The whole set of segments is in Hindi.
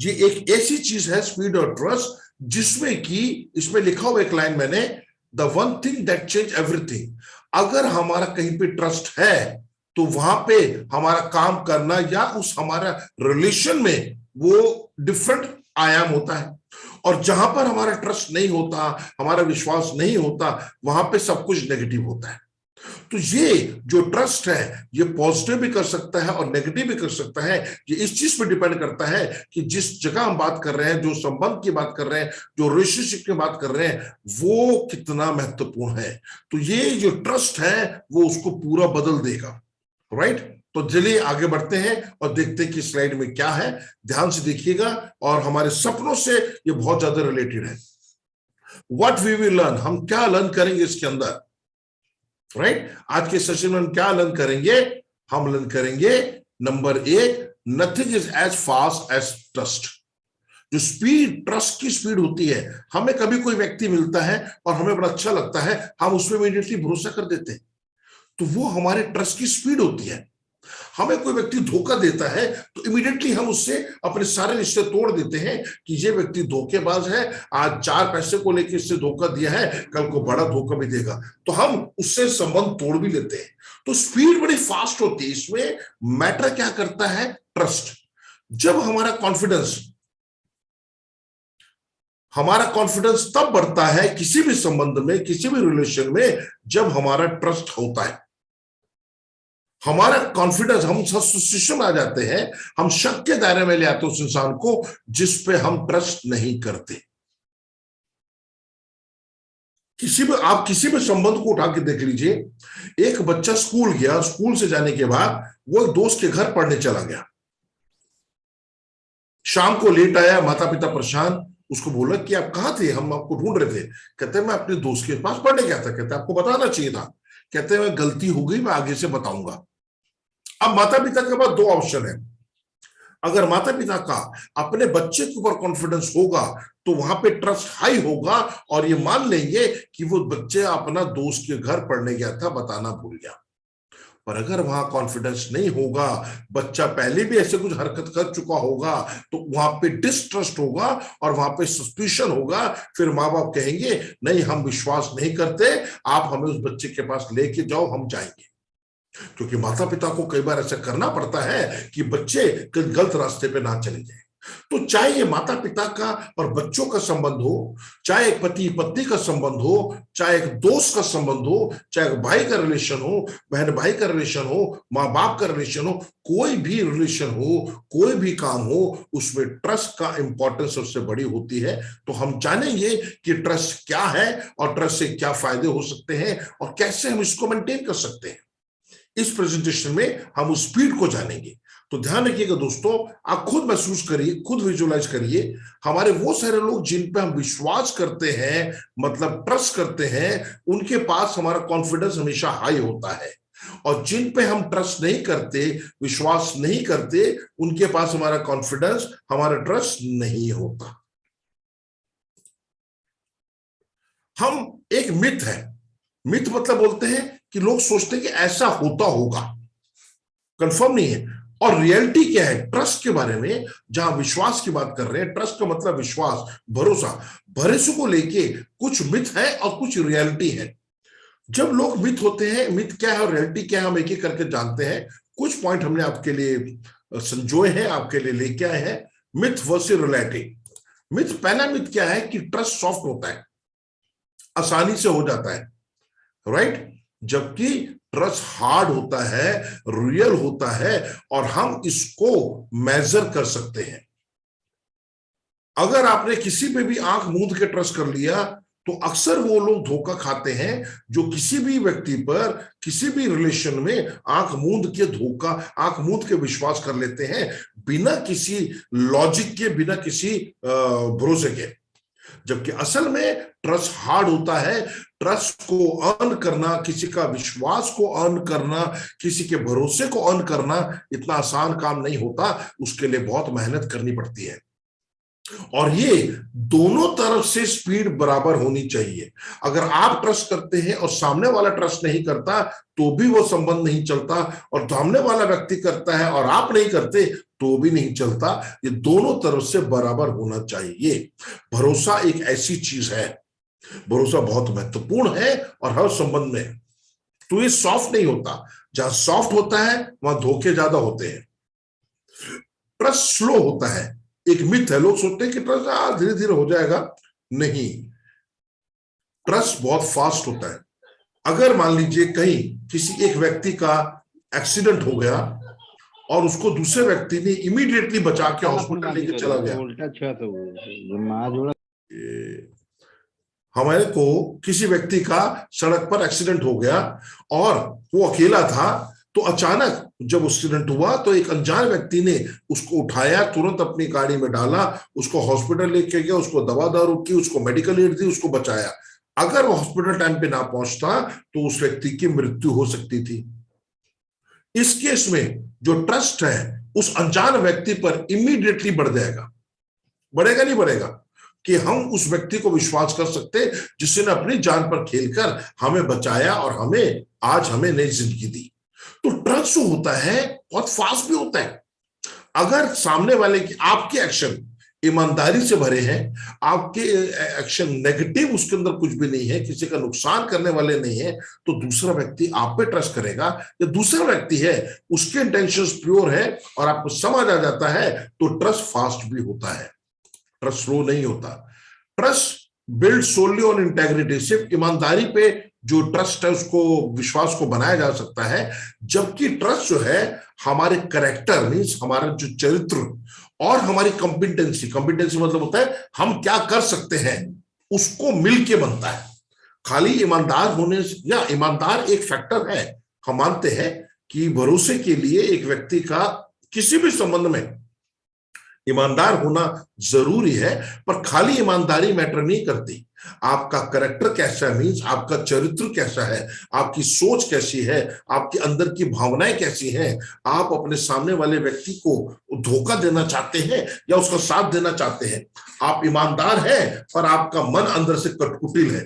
ये एक ऐसी चीज है स्पीड और ट्रस्ट, जिसमें कि इसमें लिखा हुआ एक लाइन मैंने, the one thing that change everything. अगर हमारा कहीं पे ट्रस्ट है तो वहां पे हमारा काम करना या उस हमारा रिलेशन में वो डिफरेंट आयाम होता है। और जहां पर हमारा ट्रस्ट नहीं होता, हमारा विश्वास नहीं होता, वहां पे सब कुछ नेगेटिव होता है। तो ये जो ट्रस्ट है ये पॉजिटिव भी कर सकता है और नेगेटिव भी कर सकता है। ये इस चीज पर डिपेंड करता है कि जिस जगह हम बात कर रहे हैं, जो संबंध की बात कर रहे हैं, जो रिलेशनशिप की बात कर रहे हैं, वो कितना महत्वपूर्ण है। तो ये जो ट्रस्ट है वो उसको पूरा बदल देगा। राइट? तो चलिए आगे बढ़ते हैं और देखते हैं कि स्लाइड में क्या है। ध्यान से देखिएगा और हमारे सपनों से ये बहुत ज्यादा रिलेटेड है। व्हाट वी विल लर्न, हम क्या लर्न करेंगे इसके अंदर। राइट? आज के सेशन में हम क्या लर्न करेंगे? हम लर्न करेंगे number 1, nothing is as fast as trust. जो स्पीड, ट्रस्ट की स्पीड होती है, हमें कभी कोई व्यक्ति मिलता है और हमें बड़ा अच्छा लगता है, हम उसमें इमीडिएटली भरोसा कर देते हैं, तो वो हमारे ट्रस्ट की स्पीड होती है। हमें कोई व्यक्ति धोखा देता है तो इमीडिएटली हम उससे अपने सारे रिश्ते तोड़ देते हैं कि ये व्यक्ति धोखेबाज है, आज 4 पैसे को लेकर इससे धोखा दिया है, कल को बड़ा धोखा भी देगा, तो हम उससे संबंध तोड़ भी लेते हैं। तो स्पीड बड़ी फास्ट होती है। इसमें मैटर क्या करता है? ट्रस्ट। जब हमारा कॉन्फिडेंस तब बढ़ता है किसी भी संबंध में, किसी भी रिलेशन में, जब हमारा ट्रस्ट होता है। हमारा कॉन्फिडेंस, हम सस्पिशन में आ जाते हैं, हम शक के दायरे में ले आते हैं उस इंसान को जिस पे हम ट्रस्ट नहीं करते। आप किसी भी संबंध को उठा के देख लीजिए। एक बच्चा स्कूल गया, स्कूल से जाने के बाद वो एक दोस्त के घर पढ़ने चला गया, शाम को लेट आया, माता पिता परेशान, उसको बोला कि आप कहाँ थे, हम आपको ढूंढ रहे थे। कहते मैं अपने दोस्त के पास पढ़ने गया था। कहते आपको बताना चाहिए था। कहते मैं गलती हो गई, मैं आगे से बताऊंगा। अब माता पिता के पास 2 ऑप्शन है। अगर माता पिता का अपने बच्चे के ऊपर कॉन्फिडेंस होगा तो वहां पे ट्रस्ट हाई होगा और ये मान लेंगे कि वो बच्चे अपना दोस्त के घर पढ़ने गया था, बताना भूल गया। पर अगर वहां कॉन्फिडेंस नहीं होगा, बच्चा पहले भी ऐसे कुछ हरकत कर चुका होगा, तो वहां पे डिस्ट्रस्ट होगा और वहां पे सस्पिशन होगा। फिर माँ बाप कहेंगे नहीं, हम विश्वास नहीं करते, आप हमें उस बच्चे के पास लेके जाओ, हम जाएंगे। क्योंकि माता पिता को कई बार ऐसा करना पड़ता है कि बच्चे गलत रास्ते पे ना चले जाएं। तो चाहे ये माता पिता का और बच्चों का संबंध हो, चाहे एक पति पत्नी का संबंध हो, चाहे एक दोस्त का संबंध हो, चाहे एक भाई का रिलेशन हो, बहन भाई का रिलेशन हो, माँ बाप का रिलेशन हो, कोई भी रिलेशन हो, कोई भी काम हो, उसमें ट्रस्ट का इंपॉर्टेंस सबसे बड़ी होती है। तो हम जानेंगे कि ट्रस्ट क्या है और ट्रस्ट से क्या फायदे हो सकते हैं और कैसे हम इसको मेंटेन कर सकते हैं। इस प्रेजेंटेशन में हम उस स्पीड को जानेंगे। तो ध्यान रखिएगा दोस्तों, आप खुद महसूस करिए, खुद विजुअलाइज करिए, हमारे वो सारे लोग जिन पे हम विश्वास करते हैं, मतलब ट्रस्ट करते हैं, उनके पास हमारा कॉन्फिडेंस हमेशा हाई होता है। और जिन पे हम ट्रस्ट नहीं करते, विश्वास नहीं करते, उनके पास हमारा कॉन्फिडेंस, हमारा ट्रस्ट नहीं होता। हम एक मिथ है, मिथ मतलब बोलते हैं कि लोग सोचते हैं कि ऐसा होता होगा, कंफर्म नहीं है। और रियलिटी क्या है ट्रस्ट के बारे में, जहां विश्वास की बात कर रहे हैं, ट्रस्ट का मतलब विश्वास, भरोसा। भरोसे को लेके कुछ मिथ है और कुछ रियलिटी है। जब लोग मिथ होते हैं, मिथ क्या है और रियलिटी क्या है, हम एक एक करके जानते हैं। कुछ पॉइंट हमने आपके लिए संजोए हैं, आपके लिए लेके आए हैं। Myth versus reality. मिथ, पहला मिथ क्या है कि ट्रस्ट सॉफ्ट होता है, आसानी से हो जाता है, राइट? जबकि ट्रस्ट हार्ड होता है, रियल होता है और हम इसको मेजर कर सकते हैं। अगर आपने किसी पे भी आंख मूंद के ट्रस्ट कर लिया तो अक्सर वो लोग धोखा खाते हैं जो किसी भी व्यक्ति पर, किसी भी रिलेशन में आंख मूंद के विश्वास कर लेते हैं, बिना किसी लॉजिक के, बिना किसी भरोसे के। जबकि असल में ट्रस्ट हार्ड होता है। ट्रस्ट को अर्न करना, किसी का विश्वास को अर्न करना, किसी के भरोसे को अर्न करना इतना आसान काम नहीं होता, उसके लिए बहुत मेहनत करनी पड़ती है। और ये दोनों तरफ से स्पीड बराबर होनी चाहिए। अगर आप ट्रस्ट करते हैं और सामने वाला ट्रस्ट नहीं करता तो भी वो संबंध नहीं चलता, और सामने वाला व्यक्ति करता है और आप नहीं करते तो भी नहीं चलता। ये दोनों तरफ से बराबर होना चाहिए। भरोसा एक ऐसी चीज है, भरोसा बहुत महत्वपूर्ण है और हर संबंध में। तो ये सॉफ्ट नहीं होता, जहां सॉफ्ट होता है वहां धोखे ज्यादा होते हैं। ट्रस्ट स्लो होता है, एक मिथ है, लोग सोचते हैं कि ट्रस्ट धीरे धीरे हो जाएगा, नहीं, ट्रस्ट बहुत फास्ट होता है। अगर मान लीजिए कहीं किसी एक व्यक्ति का एक्सीडेंट हो गया और उसको दूसरे व्यक्ति ने इमीडिएटली बचा के हॉस्पिटल लेके चला गया, हमारे को किसी व्यक्ति का सड़क पर एक्सीडेंट हो गया और वो अकेला था, तो अचानक जब एक्सीडेंट हुआ तो एक अनजान व्यक्ति ने उसको उठाया, तुरंत अपनी गाड़ी में डाला, उसको हॉस्पिटल लेके गया, उसको दवा दारू की, उसको मेडिकल एड दी, उसको बचाया। अगर वो हॉस्पिटल टाइम पे ना पहुंचता तो उस व्यक्ति की मृत्यु हो सकती थी। इस केस में जो ट्रस्ट है उस अनजान व्यक्ति पर इमीडिएटली बढ़ जाएगा। बढ़ेगा नहीं बढ़ेगा कि हम उस व्यक्ति को विश्वास कर सकते जिसने अपनी जान पर खेलकर हमें बचाया और हमें नई जिंदगी दी। तो ट्रस्ट जो होता है बहुत फास्ट भी होता है। अगर सामने वाले की आपके एक्शन ईमानदारी से भरे हैं, आपके एक्शन नेगेटिव उसके अंदर कुछ भी नहीं है, किसी का नुकसान करने वाले नहीं है, तो दूसरा व्यक्ति आप पे ट्रस्ट करेगा। या दूसरा व्यक्ति है उसके इंटेंशंस प्योर है और आपको समझ आ जाता है, तो ट्रस्ट फास्ट भी होता है, ट्रस्ट स्लो नहीं होता। Trust build solely on integrity, सिर्फ ईमानदारी पे जो ट्रस्ट है उसको, विश्वास को बनाया जा सकता है। जबकि ट्रस्ट जो है हमारे कैरेक्टर मींस हमारा जो चरित्र और हमारी कॉम्पिटेंसी मतलब होता है हम क्या कर सकते हैं, उसको मिलके बनता है। खाली ईमानदार होने या ईमानदार एक फैक्टर है, हम मानते हैं कि भरोसे के लिए एक व्यक्ति का किसी भी संबंध में ईमानदार होना जरूरी है, पर खाली ईमानदारी मैटर नहीं करती। आपका कैरेक्टर कैसा है मींस आपका चरित्र कैसा है, आपकी सोच कैसी है, आपके अंदर की भावनाएं कैसी हैं, आप अपने सामने वाले व्यक्ति को धोखा देना चाहते हैं या उसका साथ देना चाहते हैं। आप ईमानदार हैं पर आपका मन अंदर से कटकुटिल है,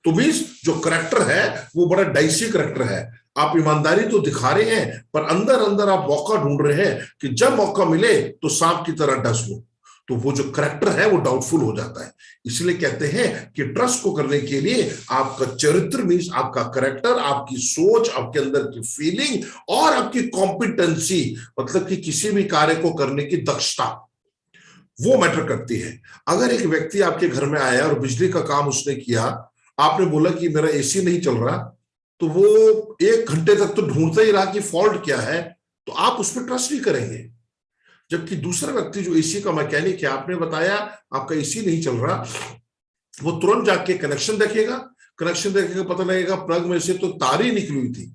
तो मींस जो करेक्टर है वो बड़ा डाइसी करेक्टर है। आप ईमानदारी तो दिखा रहे हैं पर अंदर अंदर आप मौका ढूंढ रहे हैं कि जब मौका मिले तो सांप की तरह डस लो, तो वो जो करेक्टर है वो डाउटफुल हो जाता है। इसलिए कहते हैं कि ट्रस्ट को करने के लिए आपका चरित्र मींस आपका करेक्टर, आपकी सोच, आपके अंदर की फीलिंग और आपकी कॉम्पिटेंसी मतलब कि किसी भी कार्य को करने की दक्षता, वो मैटर करती है। अगर एक व्यक्ति आपके घर में आया और बिजली का काम उसने किया, आपने बोला कि मेरा एसी नहीं चल रहा, तो वो 1 घंटे तक तो ढूंढता ही रहा कि फॉल्ट क्या है, तो आप उस पर ट्रस्ट नहीं करेंगे। जबकि दूसरा व्यक्ति जो एसी का मैकेनिक है, आपने बताया आपका एसी नहीं चल रहा, वो तुरंत जाके कनेक्शन देखेगा, पता लगेगा प्लग में से तो तार ही निकली हुई थी,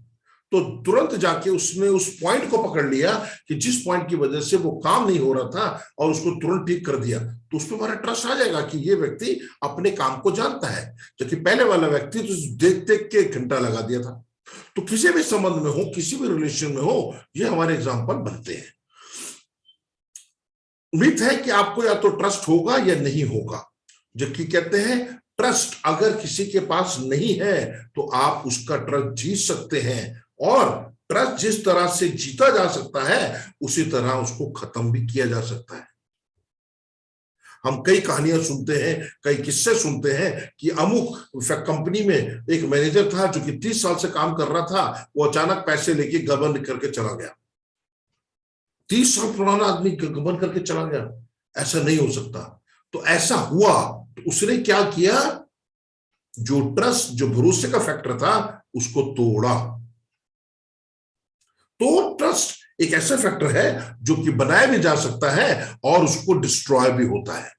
तो तुरंत जाके उसने उस पॉइंट को पकड़ लिया कि जिस पॉइंट की वजह से वो काम नहीं हो रहा था और उसको तुरंत ठीक कर दिया। तो उस पर हमारा ट्रस्ट आ जाएगा कि ये व्यक्ति अपने काम को जानता है, जबकि पहले वाला व्यक्ति तो देख देख के 1 घंटा लगा दिया था। तो किसी भी संबंध में हो, किसी भी रिलेशन में हो, ये हमारे एग्जाम्पल बनते हैं। उम्मीद है कि आपको या तो ट्रस्ट होगा या नहीं होगा। जबकि कहते हैं ट्रस्ट अगर किसी के पास नहीं है तो आप उसका ट्रस्ट जीत सकते हैं, और ट्रस्ट जिस तरह से जीता जा सकता है उसी तरह उसको खत्म भी किया जा सकता है। हम कई कहानियां सुनते हैं, कई किस्से सुनते हैं कि अमुक कंपनी में एक मैनेजर था जो कि 30 साल से काम कर रहा था, वो अचानक पैसे लेके गबन करके चला गया। 30 साल पुराना आदमी गबन करके चला गया, ऐसा नहीं हो सकता। तो ऐसा हुआ तो उसने क्या किया, जो ट्रस्ट, जो भरोसे का फैक्टर था उसको तोड़ा। तो ट्रस्ट एक ऐसा फैक्टर है जो कि बनाया भी जा सकता है और उसको डिस्ट्रॉय भी होता है।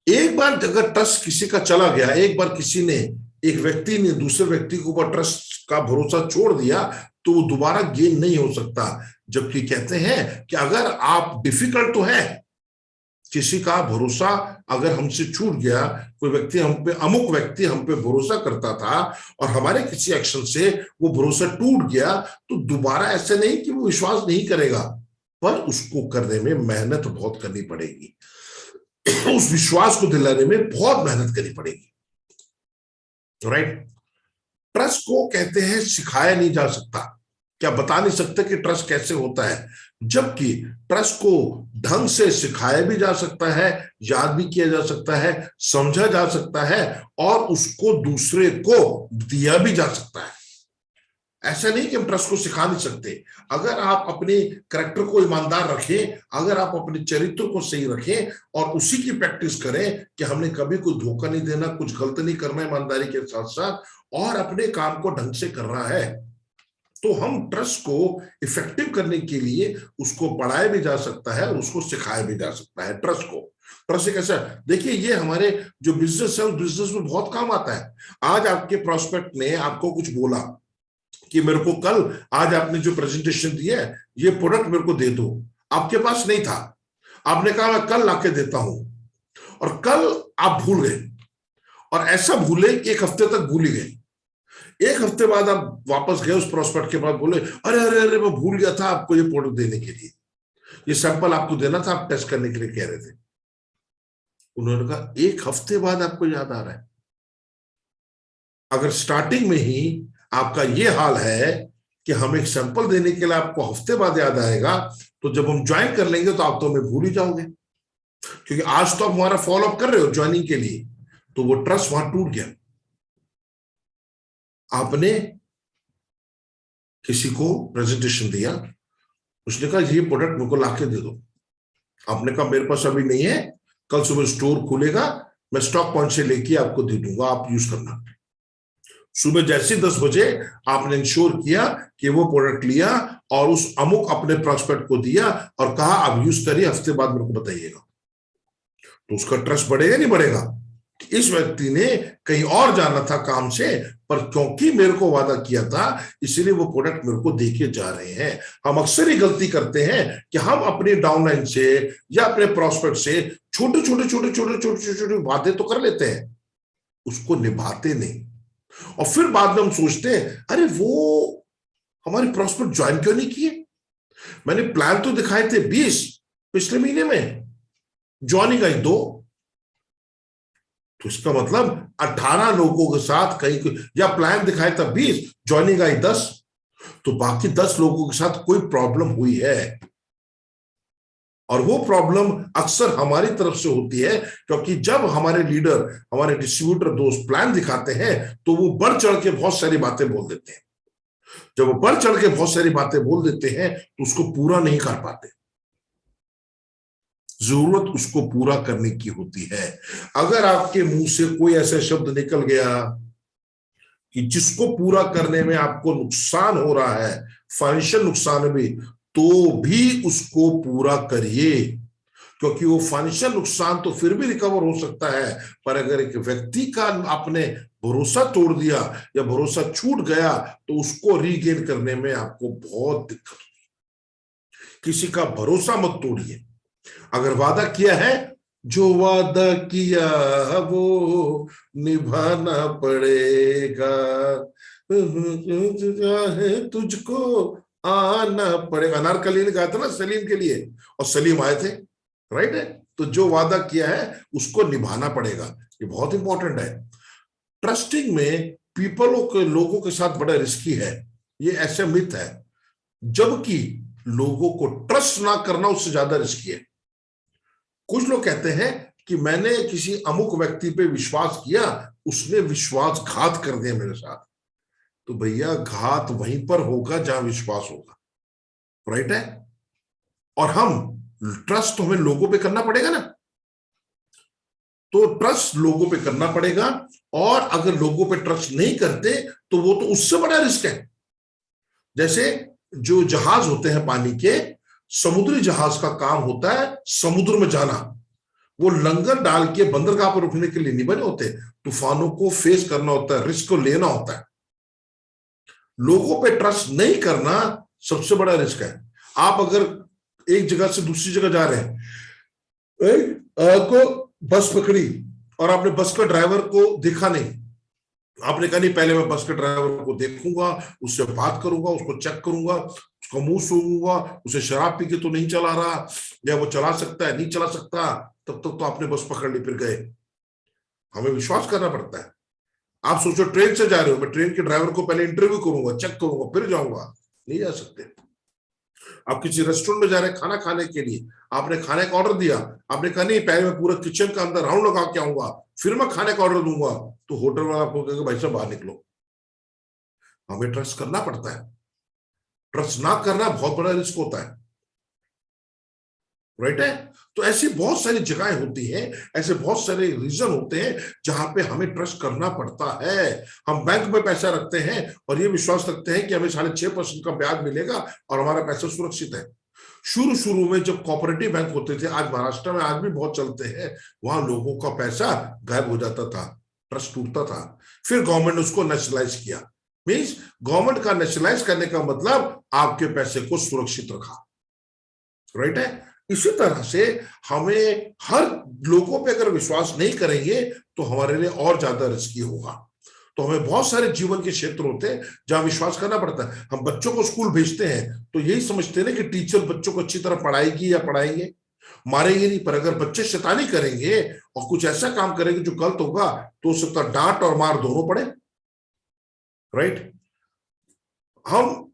एक बार अगर ट्रस्ट किसी का चला गया, एक बार किसी ने, एक व्यक्ति ने दूसरे व्यक्ति के ऊपर ट्रस्ट का भरोसा छोड़ दिया, तो वो दोबारा गेन नहीं हो सकता। जबकि कहते हैं कि अगर आप डिफिकल्ट तो है, किसी का भरोसा अगर हमसे छूट गया, कोई व्यक्ति हम पे, अमुक व्यक्ति हम पे भरोसा करता था और हमारे किसी एक्शन से वो भरोसा टूट गया, तो दोबारा ऐसे नहीं कि वो विश्वास नहीं करेगा, पर उसको करने में मेहनत बहुत करनी पड़ेगी। उस विश्वास को दिलाने में बहुत मेहनत करनी पड़ेगी, राइट। ट्रस्ट को कहते हैं सिखाया नहीं जा सकता, क्या बता नहीं सकते कि ट्रस्ट कैसे होता है, जबकि ट्रस्ट को ढंग से सिखाया भी जा सकता है, याद भी किया जा सकता है, समझा जा सकता है, और उसको दूसरे को दिया भी जा सकता है। ऐसा नहीं कि हम ट्रस्ट को सिखा नहीं सकते। अगर आप अपने कैरेक्टर को ईमानदार रखें, अगर आप अपने चरित्र को सही रखें और उसी की प्रैक्टिस करें कि हमने कभी कोई धोखा नहीं देना, कुछ गलत नहीं करना, ईमानदारी के साथ साथ, और अपने काम को ढंग से करना है, तो हम ट्रस्ट को इफेक्टिव करने के लिए उसको पढ़ाया भी जा सकता है और उसको सिखाया भी जा सकता है। ट्रस्ट एक ऐसा, देखिए ये हमारे जो बिजनेस है उस बिजनेस में बहुत काम आता है। आज आपके प्रोस्पेक्ट ने आपको कुछ बोला कि मेरे को कल, आज आपने जो प्रेजेंटेशन दिया है, ये प्रोडक्ट मेरे को दे दो, आपके पास नहीं था, आपने कहा मैं कल लाके देता हूं, और कल आप भूल गए, और ऐसा भूले कि एक हफ्ते तक भूल ही गए। एक हफ्ते बाद आप वापस गए उस प्रोस्पेक्ट के पास, बोले अरे अरे अरे मैं भूल गया था आपको ये प्रोडक्ट देने के लिए, ये सैंपल आपको देना था, आप टेस्ट करने के लिए कह रहे थे। उन्होंने कहा एक हफ्ते बाद आपको याद आ रहा है। अगर स्टार्टिंग में ही आपका ये हाल है कि हम एक सैंपल देने के लिए आपको हफ्ते बाद याद आएगा, तो जब हम ज्वाइन कर लेंगे तो आप तो हमें भूल ही जाओगे, क्योंकि आज तो आप हमारा फॉलो अप कर रहे हो ज्वाइनिंग के लिए। तो वो ट्रस्ट वहां टूट गया। आपने किसी को प्रेजेंटेशन दिया, उसने कहा ये प्रोडक्ट मेरे को लाके दे दो, आपने कहा मेरे पास अभी नहीं है, कल सुबह स्टोर खुलेगा, मैं स्टॉक पॉइंट से लेके आपको दे दूंगा, आप यूज करना। सुबह जैसे 10 बजे आपने इंश्योर किया कि वो प्रोडक्ट लिया और उस अमुक अपने प्रोस्पेक्ट को दिया और कहा आप यूज करिए, हफ्ते बाद मेरे को बताइएगा, तो उसका ट्रस्ट बढ़ेगा नहीं बढ़ेगा? इस व्यक्ति ने कहीं और जाना था काम से, पर क्योंकि मेरे को वादा किया था इसलिए वो प्रोडक्ट मेरे को देके जा रहे हैं। हम अक्सर ही गलती करते हैं कि हम अपने डाउनलाइन से या अपने प्रोस्पेक्ट से छोटे छोटे छोटे छोटे छोटे छोटे छोटे वादे तो कर लेते हैं, उसको निभाते नहीं, और फिर बाद में हम सोचते हैं अरे वो हमारी प्रोस्पेक्ट ज्वाइन क्यों नहीं किए, मैंने प्लान तो दिखाए थे 20 पिछले महीने में, ज्वाइनिंग आई 2, तो इसका मतलब 18 लोगों के साथ कहीं, या प्लान दिखाया था 20, ज्वाइनिंग आई 10, तो बाकी 10 लोगों के साथ कोई प्रॉब्लम हुई है। और वो प्रॉब्लम अक्सर हमारी तरफ से होती है, क्योंकि जब हमारे लीडर, हमारे डिस्ट्रीब्यूटर दोस्त प्लान दिखाते हैं तो वो बढ़ चढ़ के बहुत सारी बातें बोल देते हैं। जब वो बढ़ चढ़ के बहुत सारी बातें बोल देते हैं तो उसको पूरा नहीं कर पाते। जरूरत उसको पूरा करने की होती है। अगर आपके मुंह से कोई ऐसा शब्द निकल गया कि जिसको पूरा करने में आपको नुकसान हो रहा है, फाइनेंशियल नुकसान भी, तो भी उसको पूरा करिए, क्योंकि वो फाइनेंशियल नुकसान तो फिर भी रिकवर हो सकता है, पर अगर एक व्यक्ति का आपने भरोसा तोड़ दिया या भरोसा छूट गया तो उसको रीगेन करने में आपको बहुत दिक्कत होगी। किसी का भरोसा मत तोड़िए। अगर वादा किया है, जो वादा किया वो निभाना पड़ेगा, तुझको आना पड़ेगा। अनारकली ने कहा था ना सलीम के लिए, और सलीम आए थे, राइट है। तो जो वादा किया है उसको निभाना पड़ेगा, ये बहुत इंपॉर्टेंट है। ट्रस्टिंग में पीपलों के, लोगों के साथ बड़ा रिस्की है, ये ऐसे मिथ है, जबकि लोगों को ट्रस्ट ना करना उससे ज्यादा रिस्की है। कुछ लोग कहते हैं कि मैंने किसी अमुक व्यक्ति पे विश्वास किया, उसने विश्वासघात कर दिया मेरे साथ, तो भैया घात वहीं पर होगा जहां विश्वास होगा, राइट है। और हम ट्रस्ट तो हमें लोगों पे करना पड़ेगा ना, तो ट्रस्ट लोगों पे करना पड़ेगा, और अगर लोगों पे ट्रस्ट नहीं करते तो वो तो उससे बड़ा रिस्क है। जैसे जो जहाज होते हैं पानी के, समुद्री जहाज का काम होता है समुद्र में जाना, वो लंगर डाल के बंदरगाह पर रुकने के लिए नहीं बने होते, तूफानों को फेस करना होता है, रिस्क को लेना होता है। लोगों पे ट्रस्ट नहीं करना सबसे बड़ा रिस्क है। आप अगर एक जगह से दूसरी जगह जा रहे हैं, आपको बस पकड़ी और आपने बस का ड्राइवर को देखा नहीं, आपने कहा नहीं पहले मैं बस के ड्राइवर को देखूंगा, उससे बात करूंगा, उसको चेक करूंगा, उसका मुंह सूंघूंगा, उसे शराब पी के तो नहीं चला रहा, या वो चला सकता है नहीं चला सकता, तब तक तो आपने बस पकड़ ली, फिर गए। हमें विश्वास करना पड़ता है। आप सोचो ट्रेन से जा रहे हो, मैं ट्रेन के ड्राइवर को पहले इंटरव्यू करूंगा, चेक करूंगा, फिर जाऊंगा, नहीं जा सकते। आप किसी रेस्टोरेंट में जा रहे हैं खाना खाने के लिए, आपने खाने का ऑर्डर दिया, आपने कहा नहीं पहले मैं पूरा किचन का अंदर राउंड लगा के आऊंगा फिर मैं खाने का ऑर्डर दूंगा, तो होटल वाला आपको कहेगा भाई साहब बाहर निकलो। हमें ट्रस्ट करना पड़ता है। ट्रस्ट ना करना बहुत बड़ा रिस्क होता है, राइट है। तो ऐसी बहुत सारी जगहें होती हैं, ऐसे बहुत सारे रीजन होते हैं जहां पे हमें ट्रस्ट करना पड़ता है। हम बैंक में पैसा रखते हैं और ये विश्वास रखते हैं कि हमें 6.5% का ब्याज मिलेगा और हमारा पैसा सुरक्षित है। शुरू शुरू में जब कोऑपरेटिव बैंक होते थे, आज महाराष्ट्र में आज भी बहुत चलते हैं, वहां लोगों का पैसा गायब हो जाता था, ट्रस्ट टूटता था। फिर गवर्नमेंट ने उसको नेशनलाइज किया। मींस गवर्नमेंट का नेशनलाइज करने का मतलब आपके पैसे को सुरक्षित रखा, राइट है। इसी तरह से हमें हर लोगों पे अगर विश्वास नहीं करेंगे तो हमारे लिए और ज्यादा रिस्की होगा। तो हमें बहुत सारे जीवन के क्षेत्र होते हैं जहां विश्वास करना पड़ता है। हम बच्चों को स्कूल भेजते हैं तो यही समझते हैं ना कि टीचर बच्चों को अच्छी तरह पढ़ाएगी या पढ़ाएंगे, मारेंगे नहीं। पर अगर बच्चे शैतानी करेंगे और कुछ ऐसा काम करेंगे जो गलत होगा तो हो सकता है डांट और मार दोनों पड़े, राइट। हम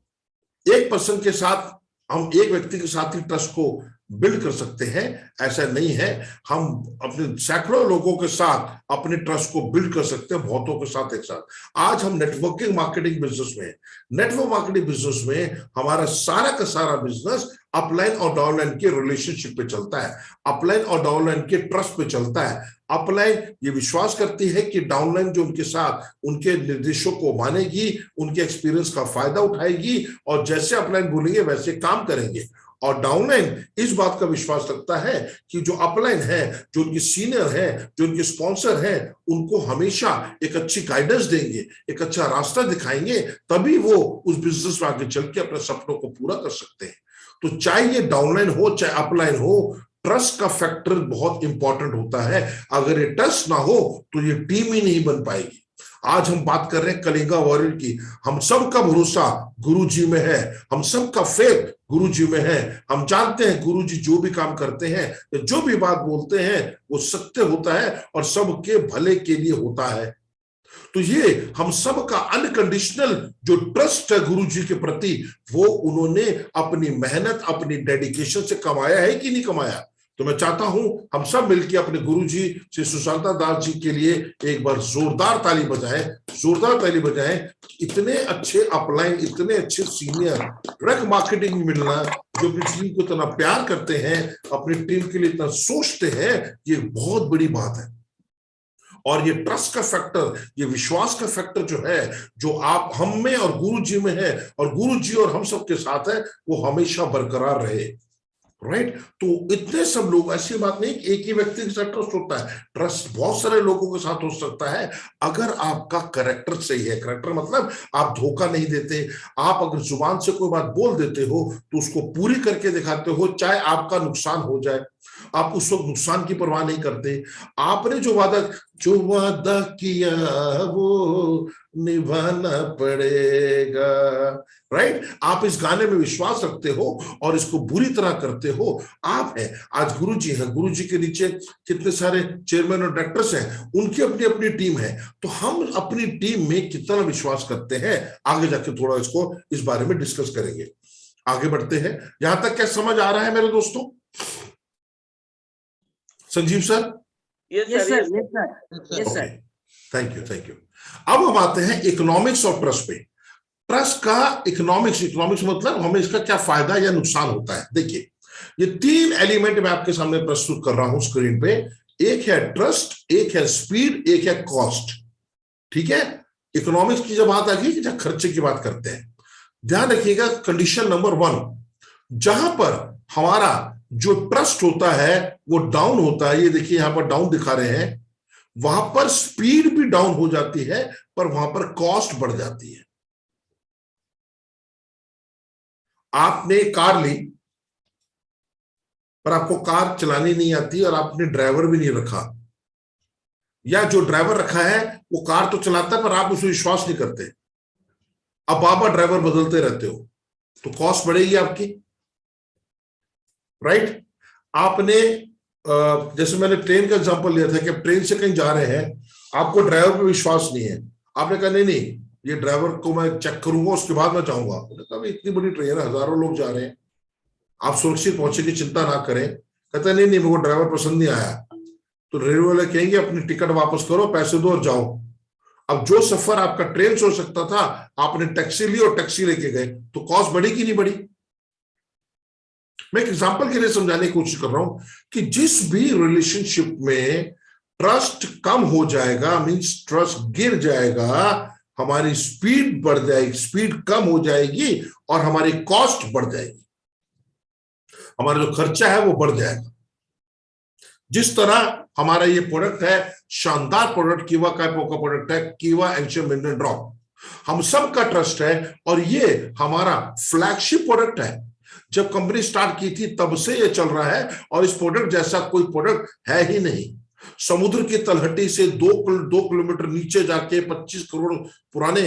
एक पर्सन के साथ, हम एक व्यक्ति के साथ ही ट्रस्ट को बिल्ड कर सकते हैं, ऐसा नहीं है। हम अपने सैकड़ों लोगों के साथ अपने ट्रस्ट को बिल्ड कर सकते हैं, बहुतों के साथ एक साथ। आज हम नेटवर्किंग मार्केटिंग बिजनेस में, नेटवर्क मार्केटिंग बिजनेस में हमारा सारा का सारा बिजनेस अपलाइन और डाउनलाइन के रिलेशनशिप पे चलता है, अपलाइन और डाउनलाइन के ट्रस्ट पे चलता है। अपलाइन ये विश्वास करती है कि डाउनलाइन जो उनके साथ उनके निर्देशों को मानेगी, उनके एक्सपीरियंस का फायदा उठाएगी और जैसे अपलाइन बोलेंगे वैसे काम करेंगे। और डाउनलाइन इस बात का विश्वास रखता है कि जो अपलाइन है, जो उनके सीनियर है, जो उनके स्पॉन्सर है, उनको हमेशा एक अच्छी गाइडेंस देंगे, एक अच्छा रास्ता दिखाएंगे, तभी वो उस बिजनेस में आगे चल के अपने सपनों को पूरा कर सकते हैं। तो चाहे ये डाउनलाइन हो चाहे अपलाइन हो, ट्रस्ट का फैक्टर बहुत इंपॉर्टेंट होता है। अगर ये ट्रस्ट ना हो तो ये टीम ही नहीं बन पाएगी। आज हम बात कर रहे हैं कलिंगा वॉरियर की। हम सबका भरोसा गुरुजी में है, हम सबका फेथ गुरुजी में है। हम जानते हैं गुरुजी जो भी काम करते हैं, जो भी बात बोलते हैं वो सत्य होता है और सबके भले के लिए होता है। तो ये हम सब का अनकंडीशनल जो ट्रस्ट है गुरुजी के प्रति, वो उन्होंने अपनी मेहनत, अपनी डेडिकेशन से कमाया है कि नहीं कमाया। तो मैं चाहता हूं हम सब मिलकर अपने गुरुजी श्री सुशांता दास जी के लिए एक बार जोरदार ताली बजाएं, जोरदार ताली बजाएं। इतने अच्छे अपलाइन, इतने अच्छे सीनियर डायरेक्ट मार्केटिंग में मिलना, जो अपनी टीम को इतना प्यार करते हैं, अपनी टीम के लिए इतना सोचते हैं, ये बहुत बड़ी बात है। और ये ट्रस्ट का फैक्टर, ये विश्वास का फैक्टर जो है, जो आप हम में और गुरुजी में है और गुरुजी और हम सबके साथ है, वो हमेशा बरकरार रहे, राइट। तो इतने सब लोग, ऐसी बात नहीं कि एक ही व्यक्ति के साथ ट्रस्ट होता है, ट्रस्ट बहुत सारे लोगों के साथ हो सकता है अगर आपका कैरेक्टर सही है। कैरेक्टर मतलब आप धोखा नहीं देते, आप अगर जुबान से कोई बात बोल देते हो तो उसको पूरी करके दिखाते हो, चाहे आपका नुकसान हो जाए। आप उस वक्त नुकसान की परवाह नहीं करते। आपने जो वादा किया वो निभाना पड़ेगा, राइट। आप इस गाने में विश्वास रखते हो और इसको बुरी तरह करते हो। आप है, आज गुरुजी है, गुरुजी के नीचे कितने सारे चेयरमैन और डायरेक्टर्स हैं, उनकी अपनी अपनी टीम है। तो हम अपनी टीम में कितना विश्वास करते हैं, आगे जाके थोड़ा इसको इस बारे में डिस्कस करेंगे। आगे बढ़ते हैं। यहां तक क्या समझ आ रहा है मेरे दोस्तों? Sanjeev sir? Yes sir. Thank you. अब हम आते हैं इकोनॉमिक्स और ट्रस्ट पे। ट्रस्ट का इकोनॉमिक्स मतलब हमें इसका क्या फायदा या नुकसान होता है। देखिए, ये तीन एलिमेंट मैं आपके सामने प्रस्तुत कर रहा हूं स्क्रीन पे। एक है ट्रस्ट, एक है स्पीड, एक है कॉस्ट। ठीक है। इकोनॉमिक्स की जब बात आ गई, जब खर्चे की बात करते हैं, ध्यान रखिएगा कंडीशन नंबर 1, जहां पर हमारा जो ट्रस्ट होता है वो डाउन होता है, ये देखिए यहां पर डाउन दिखा रहे हैं, वहां पर स्पीड भी डाउन हो जाती है, पर वहां पर कॉस्ट बढ़ जाती है। आपने कार ली पर आपको कार चलानी नहीं आती और आपने ड्राइवर भी नहीं रखा, या जो ड्राइवर रखा है वो कार तो चलाता है पर आप उसे विश्वास नहीं करते, अब बार बार ड्राइवर बदलते रहते हो, तो कॉस्ट बढ़ेगी आपकी, राइट। आपने जैसे मैंने ट्रेन का एग्जांपल लिया था कि आप ट्रेन से कहीं जा रहे हैं, आपको ड्राइवर पे विश्वास नहीं है, आपने कहा नहीं नहीं ये ड्राइवर को मैं चेक करूंगा उसके बाद मैं जाऊंगा। उन्होंने कहा इतनी बड़ी ट्रेन है, हजारों लोग जा रहे हैं, आप सुरक्षित पहुंचे की चिंता ना करें। कहता नहीं नहीं मेरे को ड्राइवर पसंद नहीं आया। तो रेलवे वाले कहेंगे अपनी टिकट वापस करो, पैसे दो और जाओ। अब जो सफर आपका ट्रेन से हो सकता था, आपने टैक्सी ली और टैक्सी लेके गए, तो कॉस्ट बढ़ी कि नहीं बढ़ी? मैं एक एग्जांपल के लिए समझाने की कोशिश कर रहा हूं कि जिस भी रिलेशनशिप में ट्रस्ट कम हो जाएगा, मींस ट्रस्ट गिर जाएगा, हमारी स्पीड बढ़ जाएगी, स्पीड कम हो जाएगी और हमारी कॉस्ट बढ़ जाएगी, हमारा जो खर्चा है वो बढ़ जाएगा। जिस तरह हमारा ये प्रोडक्ट है, शानदार प्रोडक्ट कीवा कैपो का प्रोडक्ट है, कीवा एंशियम मिनरल ड्रॉप, हम सबका ट्रस्ट है और ये हमारा फ्लैगशिप प्रोडक्ट है। जब कंपनी स्टार्ट की थी तब से ये चल रहा है और इस प्रोडक्ट जैसा कोई प्रोडक्ट है ही नहीं। समुद्र की तलहटी से 2 किलोमीटर नीचे जाके 25 करोड़ पुराने